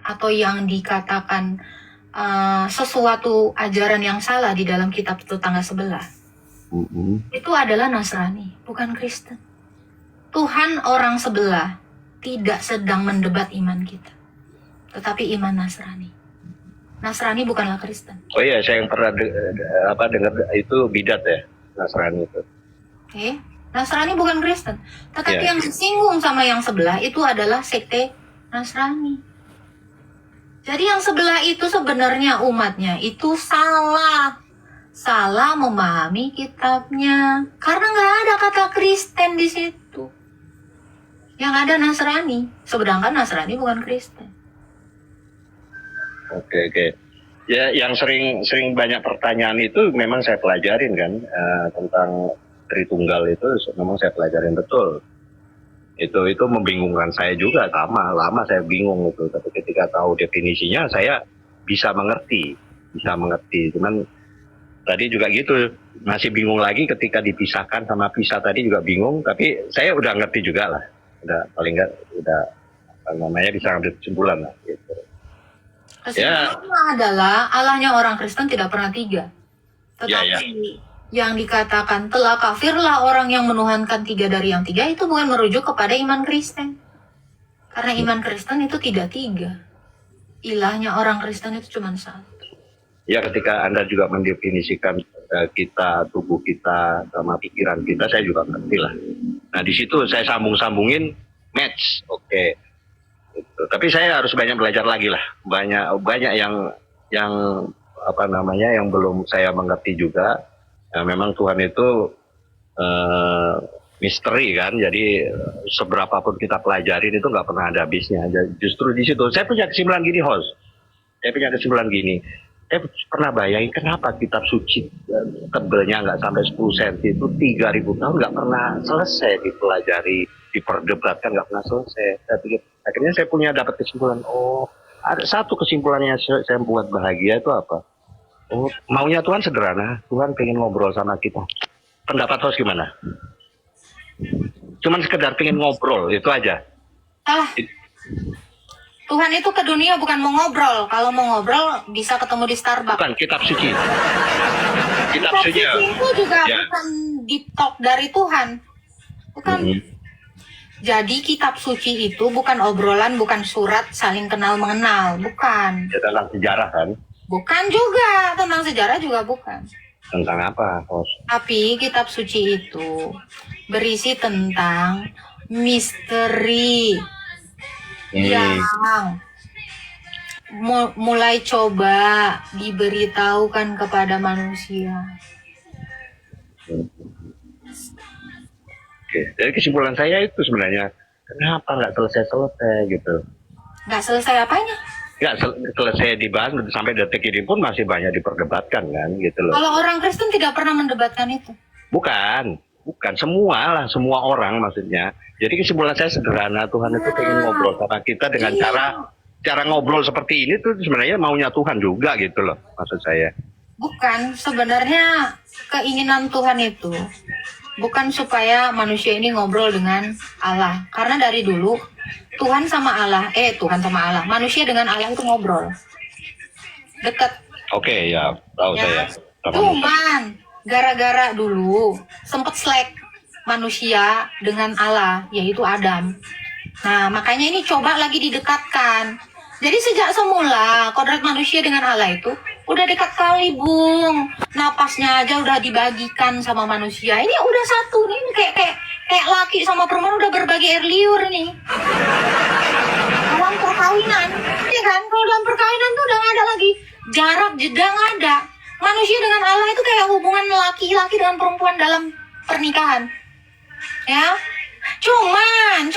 atau yang dikatakan sesuatu ajaran yang salah di dalam kitab tetangga sebelah, itu adalah Nasrani, bukan Kristen. Tuhan orang sebelah tidak sedang mendebat iman kita, tetapi iman Nasrani. Nasrani bukanlah Kristen. Oh iya, saya yang pernah dengar itu bidat ya, Nasrani itu. Oke, Nasrani bukan Kristen, tetapi yang disinggung sama yang sebelah itu adalah sekte Nasrani. Jadi yang sebelah itu sebenarnya umatnya itu salah memahami kitabnya, karena nggak ada kata Kristen di situ. Yang ada Nasrani, sedangkan Nasrani bukan Kristen. Oke. Ya, yang sering banyak pertanyaan itu memang saya pelajarin kan, tentang Tritunggal itu memang saya pelajarin betul. Itu membingungkan saya juga, lama saya bingung itu. Tapi ketika tahu definisinya saya bisa mengerti. Cuman tadi juga gitu, masih bingung lagi ketika dipisahkan sama pisah tadi juga bingung. Tapi saya udah ngerti juga lah, paling nggak bisa ngambil kesimpulan lah. Gitu. Kesimpulannya adalah Allahnya orang Kristen tidak pernah tiga. Tetapi yang dikatakan telah kafirlah orang yang menuhankan tiga dari yang tiga itu bukan merujuk kepada iman Kristen. Karena iman Kristen itu tidak tiga. Ilahnya orang Kristen itu cuma satu. Ya, ketika Anda juga mendefinisikan kita, tubuh kita, sama pikiran kita, saya juga ngerti lah. Nah, di situ saya sambungin match, oke. Gitu. Tapi saya harus banyak belajar lagi lah. Banyak yang yang belum saya mengerti juga. Ya, memang Tuhan itu misteri kan, jadi seberapapun kita pelajarin itu nggak pernah ada habisnya. Justru di situ saya punya kesimpulan gini, host. Saya pernah bayangin kenapa kitab suci tebelnya nggak sampai 10 cm itu 3.000 tahun nggak pernah selesai dipelajari, diperdebatkan, nggak pernah selesai. Akhirnya saya dapat kesimpulan, ada satu kesimpulan yang saya buat bahagia itu apa? Maunya Tuhan sederhana, Tuhan pengen ngobrol sama kita. Pendapat host gimana? Cuman sekedar pengen ngobrol, itu aja. Tuhan itu ke dunia bukan mau ngobrol. Kalau mau ngobrol bisa ketemu di Starbucks. Bukan, kitab suci. Kitab suci itu juga bukan deep talk dari Tuhan. Bukan. Jadi kitab suci itu bukan obrolan, bukan surat saling kenal mengenal, bukan. Ya, dalam sejarah kan? Bukan juga, tentang sejarah juga bukan. Tentang apa, host? Tapi kitab suci itu berisi tentang misteri yang mulai coba diberitahukan kepada manusia. Oke, jadi kesimpulan saya itu sebenarnya kenapa nggak selesai gitu? Nggak selesai apanya? Nggak selesai dibahas sampai detik ini pun masih banyak diperdebatkan kan gitu loh. Kalau orang Kristen tidak pernah mendebatkan itu. Bukan semua orang maksudnya. Jadi kesimpulan saya sederhana, Tuhan itu pengen ngobrol sama kita dengan cara ngobrol seperti ini tuh sebenarnya maunya Tuhan juga gitu loh, maksud saya. Bukan, sebenarnya keinginan Tuhan itu bukan supaya manusia ini ngobrol dengan Allah. Karena dari dulu Tuhan sama Allah, manusia dengan Allah itu ngobrol dekat. Oke, ya tahu saya. Cuman gara-gara dulu sempet slack manusia dengan Allah, yaitu Adam. Nah, makanya ini coba lagi didekatkan. Jadi sejak semula kodrat manusia dengan Allah itu udah dekat kali, Bung. Napasnya aja udah dibagikan sama manusia. Ini udah satu nih, kayak laki sama perempuan udah berbagi air liur nih. Dalam perkawinan, ya kan? Kalau dalam perkawinan tuh udah gak ada lagi jarak, jeda nggak ada. Manusia dengan Allah itu kayak hubungan laki-laki dengan perempuan dalam pernikahan. Ya, cuman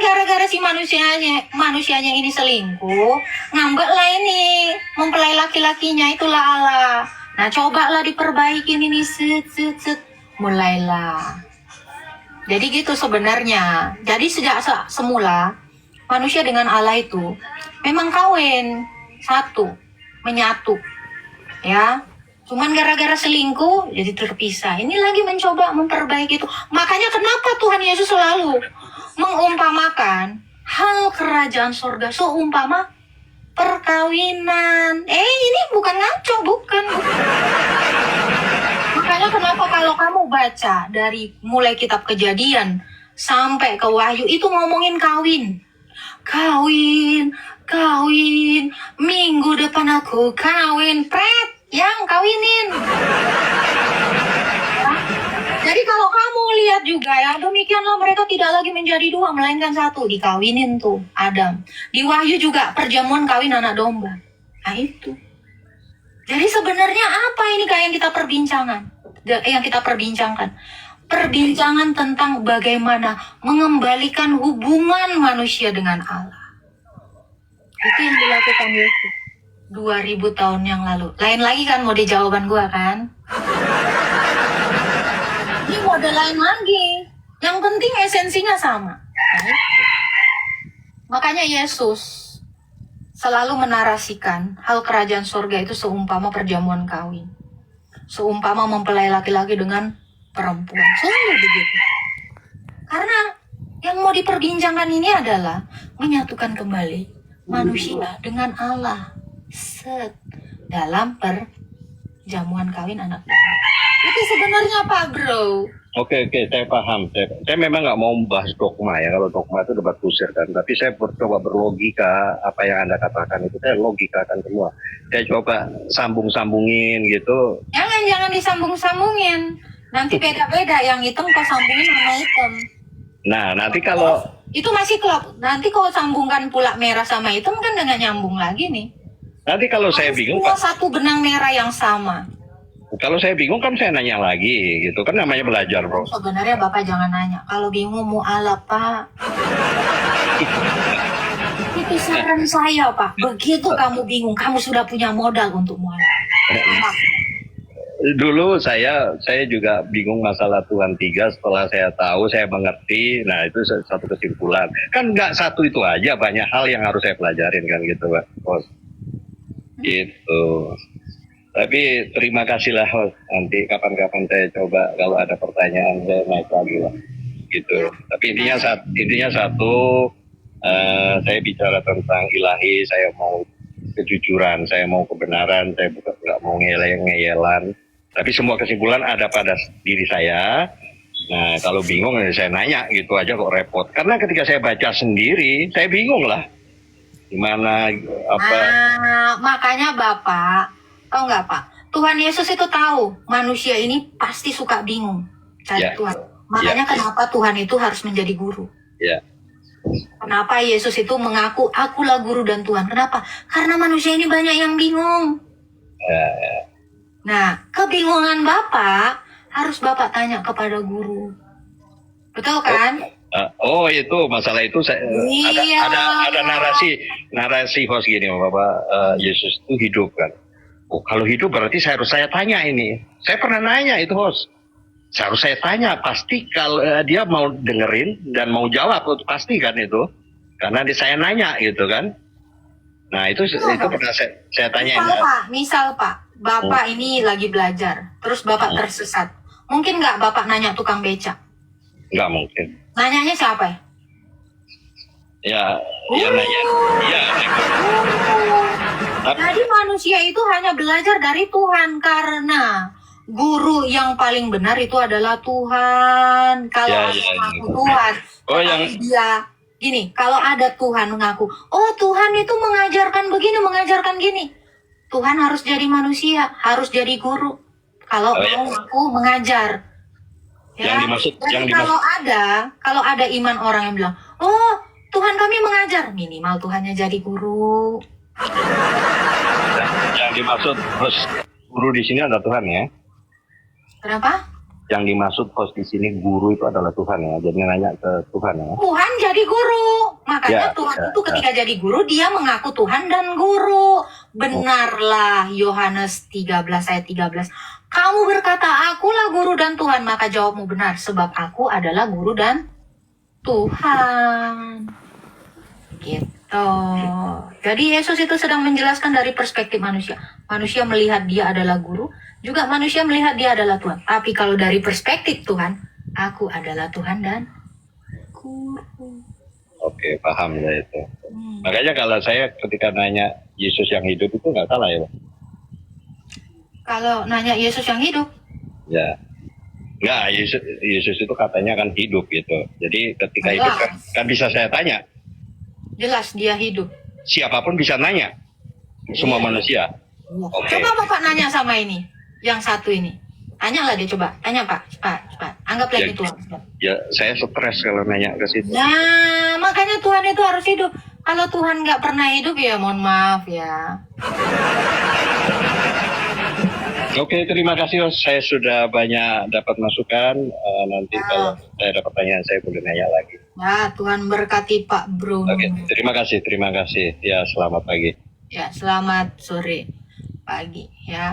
gara-gara si manusianya ini selingkuh, ngambek lah ini mempelai laki-lakinya, itulah Allah. Nah, cobalah diperbaikin ini, mulailah. Jadi gitu sebenarnya. Jadi sejak semula manusia dengan Allah itu memang kawin satu, menyatu, ya. Cuman gara-gara selingkuh jadi terpisah. Ini lagi mencoba memperbaiki itu. Makanya kenapa Tuhan Yesus selalu mengumpamakan hal kerajaan sorga seumpama perkawinan. Ini bukan ngaco, bukan. Makanya kenapa kalau kamu baca dari mulai kitab Kejadian sampai ke Wahyu itu ngomongin kawin. Kawin, kawin, minggu depan aku kawin, pret, yang kawinin. Jadi kalau kamu lihat juga ya, demikianlah mereka tidak lagi menjadi dua, melainkan satu, dikawinin tuh Adam. Di Wahyu juga perjamuan kawin anak domba. Nah itu. Jadi sebenarnya apa ini kayak yang kita perbincangkan? Perbincangan tentang bagaimana mengembalikan hubungan manusia dengan Allah. Itu yang dilakukan Yesus 2000 tahun yang lalu. Lain lagi kan mode jawaban gua kan? Ini mode lain lagi. Yang penting esensinya sama. Makanya Yesus selalu menarasikan hal kerajaan surga itu seumpama perjamuan kawin. Seumpama mempelai laki-laki dengan perempuan. Selalu begitu. Karena yang mau diperbincangkan ini adalah menyatukan kembali manusia dengan Allah. Dalam perjamuan kawin anak domba. Itu sebenarnya Pak Bro. Oke, saya paham. Saya memang nggak mau membahas dogma ya. Kalau dogma itu debat kusir kan. Tapi saya coba berlogika. Apa yang Anda katakan itu saya logikakan semua. Saya coba sambung-sambungin gitu. Jangan disambung-sambungin. Nanti beda-beda. Yang hitam kau sambungin sama hitam. Nah, nanti kalau itu masih klop. Nanti kau sambungkan pula merah sama hitam kan dengan nyambung lagi nih. nanti kalau saya bingung, Pak. Satu benang merah yang sama. Kalau saya bingung kan saya nanya lagi gitu kan namanya belajar bro. Sebenarnya Bapak jangan nanya. Kalau bingung mau ala Pak. Itu saran saya Pak. Begitu kamu bingung, kamu sudah punya modal untuk mualaf. Dulu saya juga bingung masalah Tuhan 3 setelah saya tahu, saya mengerti. Nah itu satu kesimpulan. Kan nggak satu itu aja, banyak hal yang harus saya pelajarin kan gitu Pak. Bos. Gitu. Tapi terima kasih lah host. Nanti kapan-kapan saya coba kalau ada pertanyaan saya naik lagi lah gitu. Tapi intinya satu saya bicara tentang ilahi, saya mau kejujuran, saya mau kebenaran, saya bukan nggak mau ngeyelan. Tapi semua kesimpulan ada pada diri saya. Nah kalau bingung saya nanya gitu aja kok repot. Karena ketika saya baca sendiri saya bingung lah gimana apa. Makanya Bapak tahu nggak Pak? Tuhan Yesus itu tahu manusia ini pasti suka bingung cari Tuhan. Makanya kenapa Tuhan itu harus menjadi guru. Kenapa Yesus itu mengaku akulah guru dan Tuhan? Kenapa? Karena manusia ini banyak yang bingung. Nah, kebingungan Bapak harus Bapak tanya kepada guru. Betul kan? Itu masalah itu ada narasi host gini Bapak, Yesus itu hidup kan. Kalau hidup berarti saya tanya ini. Saya pernah nanya itu host. Harus saya tanya pasti kalau dia mau dengerin dan mau jawab itu pasti kan itu. Karena saya nanya gitu kan. Nah itu pernah saya tanya. Misal Pak, Bapak ini lagi belajar, terus Bapak tersesat. Mungkin nggak Bapak nanya tukang becak? Nggak mungkin. Nanyanya siapa ya? Nanya. Jadi manusia itu hanya belajar dari Tuhan karena guru yang paling benar itu adalah Tuhan. Kalau mengaku Tuhan, dia gini. Kalau ada Tuhan mengaku, oh Tuhan itu mengajarkan begini, mengajarkan gini. Tuhan harus jadi manusia, harus jadi guru. Kalau mau mengaku mengajar. Ya. Kalau ada iman orang yang bilang, oh Tuhan kami mengajar, minimal Tuhannya jadi guru. Yang dimaksud host guru di sini adalah Tuhan ya. Kenapa? Yang dimaksud host di sini guru itu adalah Tuhan ya. Jadi nanya ke Tuhan ya. Tuhan jadi guru. Makanya Tuhan itu ketika jadi guru dia mengaku Tuhan dan guru. Benarlah Yohanes 13 ayat 13. Kamu berkata akulah guru dan Tuhan, maka jawabmu benar sebab aku adalah guru dan Tuhan. Gitu. Jadi Yesus itu sedang menjelaskan dari perspektif manusia. Manusia melihat dia adalah guru, juga manusia melihat dia adalah Tuhan. Tapi kalau dari perspektif Tuhan, aku adalah Tuhan dan guru. Oke, paham saya itu. Hmm. Makanya kalau saya ketika nanya Yesus yang hidup itu nggak salah ya, Pak? Kalau nanya Yesus yang hidup, Ya. Nggak, Yesus itu katanya kan hidup gitu. Jadi ketika Jelas. hidup kan bisa saya tanya. jelas dia hidup. Siapapun bisa nanya. Semua Iya. manusia. Iya. Oke. Coba Bapak nanya sama ini, yang satu ini. Tanyalah dia coba, tanya Pak, cepat. Anggaplah Ya. ini Tuhan. Ya, saya stres kalau nanya ke situ. Nah, makanya Tuhan itu harus hidup. Kalau Tuhan nggak pernah hidup ya mohon maaf ya. Oke, terima kasih Os. Saya sudah banyak dapat masukan. Nanti Ya. kalau saya ada pertanyaan saya boleh nanya lagi. Ya, Tuhan berkati Pak Bruno. Oke, terima kasih. Ya, selamat pagi. Ya, selamat sore, pagi ya.